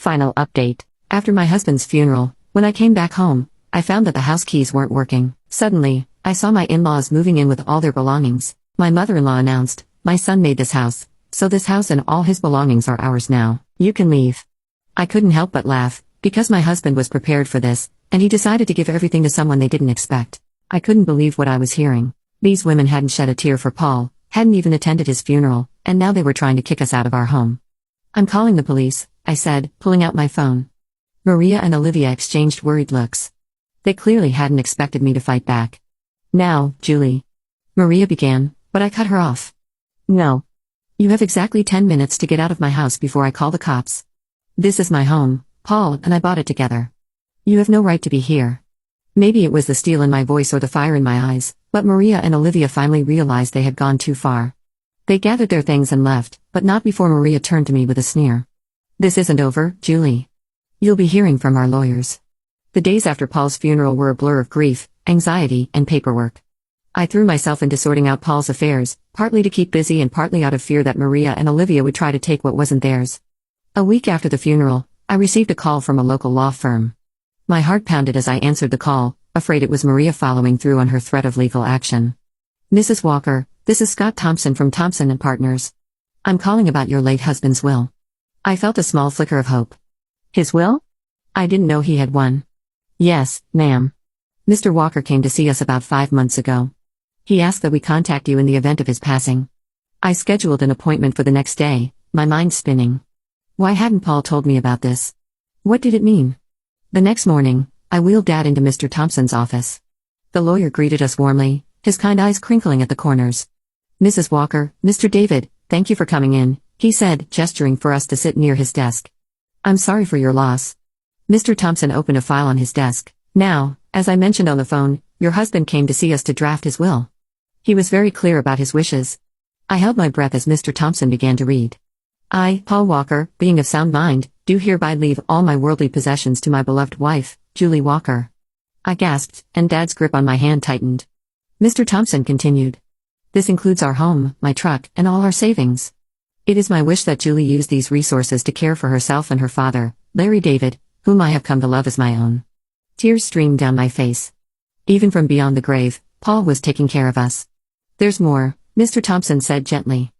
Final update. After my husband's funeral, when I came back home, I found that the house keys weren't working. Suddenly, I saw my in-laws moving in with all their belongings. My mother-in-law announced, "My son made this house, so this house and all his belongings are ours now. You can leave." I couldn't help but laugh, because my husband was prepared for this, and he decided to give everything to someone they didn't expect. I couldn't believe what I was hearing. These women hadn't shed a tear for Paul, hadn't even attended his funeral, and now they were trying to kick us out of our home. "I'm calling the police," I said, pulling out my phone. Maria and Olivia exchanged worried looks. They clearly hadn't expected me to fight back. "Now, Julie," Maria began, but I cut her off. "No. You have exactly 10 minutes to get out of my house before I call the cops. This is my home, Paul and I bought it together. You have no right to be here." Maybe it was the steel in my voice or the fire in my eyes, but Maria and Olivia finally realized they had gone too far. They gathered their things and left, but not before Maria turned to me with a sneer. "This isn't over, Julie. You'll be hearing from our lawyers." The days after Paul's funeral were a blur of grief, anxiety, and paperwork. I threw myself into sorting out Paul's affairs, partly to keep busy and partly out of fear that Maria and Olivia would try to take what wasn't theirs. A week after the funeral, I received a call from a local law firm. My heart pounded as I answered the call, afraid it was Maria following through on her threat of legal action. "Mrs. Walker, this is Scott Thompson from Thompson & Partners. I'm calling about your late husband's will." I felt a small flicker of hope. "His will? I didn't know he had one." "Yes, ma'am. Mr. Walker came to see us about 5 months ago. He asked that we contact you in the event of his passing." I scheduled an appointment for the next day, my mind spinning. Why hadn't Paul told me about this? What did it mean? The next morning, I wheeled Dad into Mr. Thompson's office. The lawyer greeted us warmly, his kind eyes crinkling at the corners. "Mrs. Walker, Mr. David, thank you for coming in," he said, gesturing for us to sit near his desk. "I'm sorry for your loss." Mr. Thompson opened a file on his desk. "Now, as I mentioned on the phone, your husband came to see us to draft his will. He was very clear about his wishes." I held my breath as Mr. Thompson began to read. "I, Paul Walker, being of sound mind, do hereby leave all my worldly possessions to my beloved wife, Julie Walker." I gasped, and Dad's grip on my hand tightened. Mr. Thompson continued. "This includes our home, my truck, and all our savings. It is my wish that Julie use these resources to care for herself and her father, Larry David, whom I have come to love as my own." Tears streamed down my face. Even from beyond the grave, Paul was taking care of us. "There's more," Mr. Thompson said gently.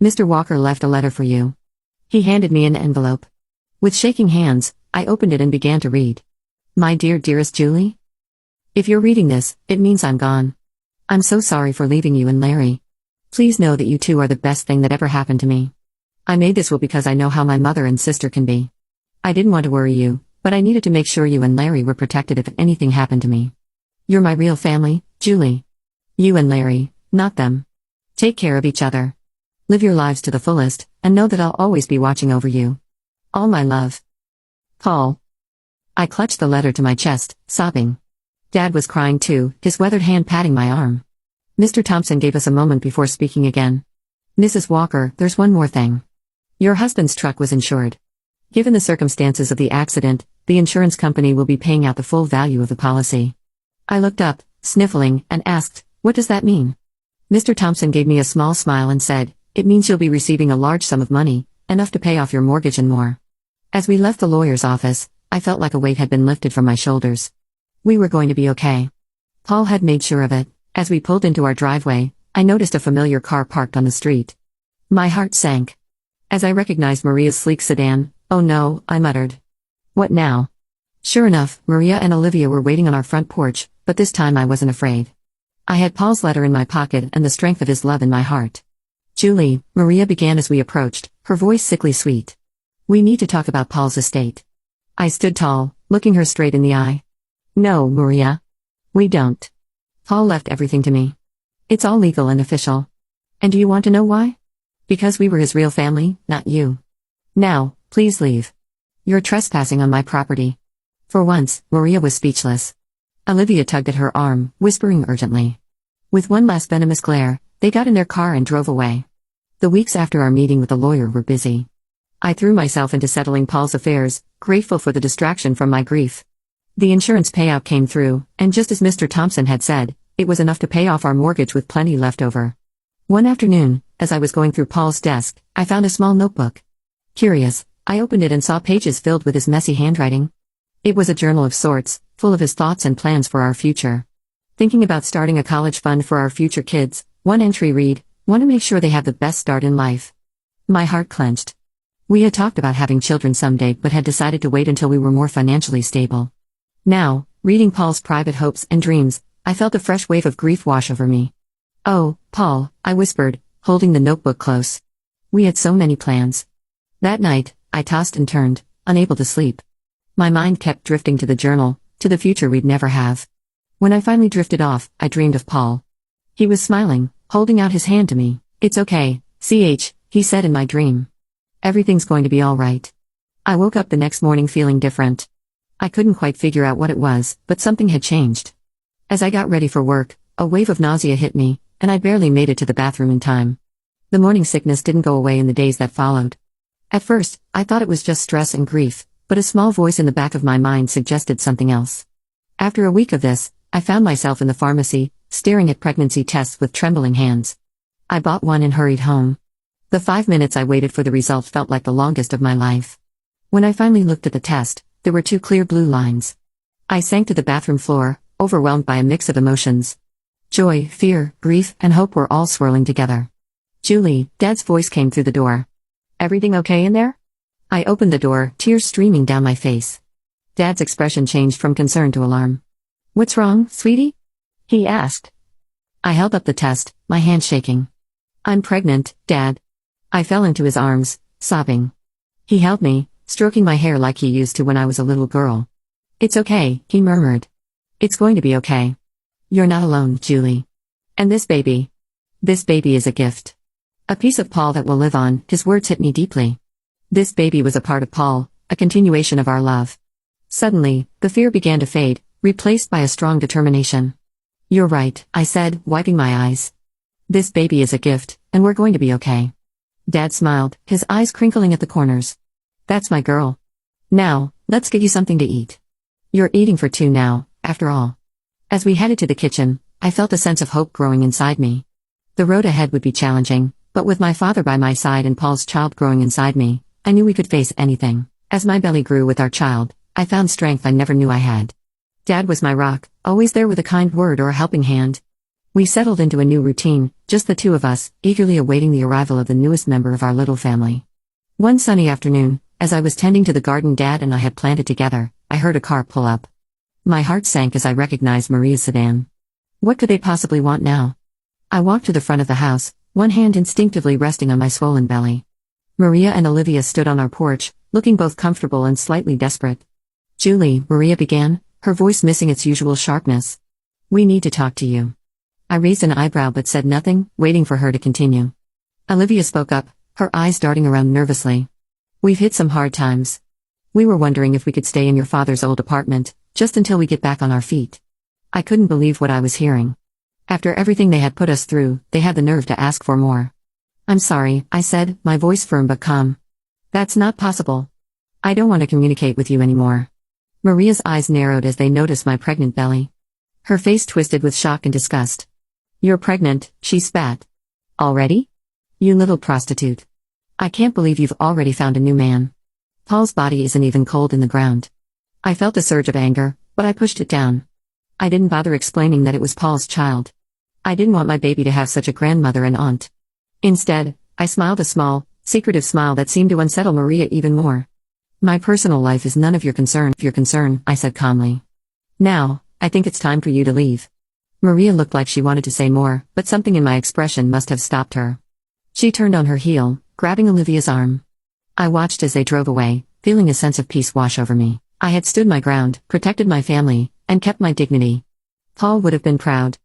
"Mr. Walker left a letter for you." He handed me an envelope. With shaking hands, I opened it and began to read. "My dearest Julie? If you're reading this, it means I'm gone. I'm so sorry for leaving you and Larry. Please know that you two are the best thing that ever happened to me. I made this will because I know how my mother and sister can be. I didn't want to worry you, but I needed to make sure you and Larry were protected if anything happened to me. You're my real family, Julie. You and Larry, not them. Take care of each other. Live your lives to the fullest, and know that I'll always be watching over you. All my love. Paul." I clutched the letter to my chest, sobbing. Dad was crying too, his weathered hand patting my arm. Mr. Thompson gave us a moment before speaking again. "Mrs. Walker, there's one more thing. Your husband's truck was insured. Given the circumstances of the accident, the insurance company will be paying out the full value of the policy." I looked up, sniffling, and asked, "What does that mean?" Mr. Thompson gave me a small smile and said, "It means you'll be receiving a large sum of money, enough to pay off your mortgage and more." As we left the lawyer's office, I felt like a weight had been lifted from my shoulders. We were going to be okay. Paul had made sure of it. As we pulled into our driveway, I noticed a familiar car parked on the street. My heart sank. As I recognized Maria's sleek sedan, "Oh no," I muttered. "What now?" Sure enough, Maria and Olivia were waiting on our front porch, but this time I wasn't afraid. I had Paul's letter in my pocket and the strength of his love in my heart. "Julie," Maria began as we approached, her voice sickly sweet. "We need to talk about Paul's estate." I stood tall, looking her straight in the eye. "No, Maria. We don't. Paul left everything to me. It's all legal and official. And do you want to know why? Because we were his real family, not you. Now, please leave. You're trespassing on my property." For once, Maria was speechless. Olivia tugged at her arm, whispering urgently. With one last venomous glare, they got in their car and drove away. The weeks after our meeting with the lawyer were busy. I threw myself into settling Paul's affairs, grateful for the distraction from my grief. The insurance payout came through, and just as Mr. Thompson had said, it was enough to pay off our mortgage with plenty left over. One afternoon, as I was going through Paul's desk, I found a small notebook. Curious, I opened it and saw pages filled with his messy handwriting. It was a journal of sorts, full of his thoughts and plans for our future. Thinking about starting a college fund for our future kids, one entry read, "Want to make sure they have the best start in life." My heart clenched. We had talked about having children someday but had decided to wait until we were more financially stable. Now, reading Paul's private hopes and dreams, I felt a fresh wave of grief wash over me. "Oh, Paul," I whispered, holding the notebook close. We had so many plans. That night, I tossed and turned, unable to sleep. My mind kept drifting to the journal, to the future we'd never have. When I finally drifted off, I dreamed of Paul. He was smiling, holding out his hand to me. "It's okay, CH," he said in my dream. "Everything's going to be all right." I woke up the next morning feeling different. I couldn't quite figure out what it was, but something had changed. As I got ready for work, a wave of nausea hit me, and I barely made it to the bathroom in time. The morning sickness didn't go away in the days that followed. At first, I thought it was just stress and grief, but a small voice in the back of my mind suggested something else. After a week of this, I found myself in the pharmacy, staring at pregnancy tests with trembling hands. I bought one and hurried home. The 5 minutes I waited for the result felt like the longest of my life. When I finally looked at the test, there were 2 clear blue lines. I sank to the bathroom floor, overwhelmed by a mix of emotions. Joy, fear, grief, and hope were all swirling together. "Julie," Dad's voice came through the door. "Everything okay in there?" I opened the door, tears streaming down my face. Dad's expression changed from concern to alarm. "What's wrong, sweetie?" he asked. I held up the test, my hand shaking. "I'm pregnant, Dad." I fell into his arms, sobbing. He held me, stroking my hair like he used to when I was a little girl. "It's okay," he murmured. "It's going to be okay. You're not alone, Julie. And this baby is a gift. A piece of Paul that will live on." His words hit me deeply. This baby was a part of Paul, a continuation of our love. Suddenly, the fear began to fade, replaced by a strong determination. "You're right," I said, wiping my eyes. "This baby is a gift, and we're going to be okay." Dad smiled, his eyes crinkling at the corners. "That's my girl. Now, let's get you something to eat. You're eating for 2 now, after all." As we headed to the kitchen, I felt a sense of hope growing inside me. The road ahead would be challenging, but with my father by my side and Paul's child growing inside me, I knew we could face anything. As my belly grew with our child, I found strength I never knew I had. Dad was my rock, always there with a kind word or a helping hand. We settled into a new routine, just the 2 of us, eagerly awaiting the arrival of the newest member of our little family. One sunny afternoon, as I was tending to the garden Dad and I had planted together, I heard a car pull up. My heart sank as I recognized Maria's sedan. What could they possibly want now? I walked to the front of the house, one hand instinctively resting on my swollen belly. Maria and Olivia stood on our porch, looking both comfortable and slightly desperate. "Julie," Maria began, her voice missing its usual sharpness. "We need to talk to you." I raised an eyebrow but said nothing, waiting for her to continue. Olivia spoke up, her eyes darting around nervously. "We've hit some hard times. We were wondering if we could stay in your father's old apartment, just until we get back on our feet." I couldn't believe what I was hearing. After everything they had put us through, they had the nerve to ask for more. "I'm sorry," I said, my voice firm but calm. "That's not possible. I don't want to communicate with you anymore." Maria's eyes narrowed as they noticed my pregnant belly. Her face twisted with shock and disgust. "You're pregnant," she spat. "Already? You little prostitute. I can't believe you've already found a new man. Paul's body isn't even cold in the ground." I felt a surge of anger, but I pushed it down. I didn't bother explaining that it was Paul's child. I didn't want my baby to have such a grandmother and aunt. Instead, I smiled a small, secretive smile that seemed to unsettle Maria even more. "My personal life is none of your concern," I said calmly. "Now, I think it's time for you to leave." Maria looked like she wanted to say more, but something in my expression must have stopped her. She turned on her heel, grabbing Olivia's arm. I watched as they drove away, feeling a sense of peace wash over me. I had stood my ground, protected my family, and kept my dignity. Paul would have been proud.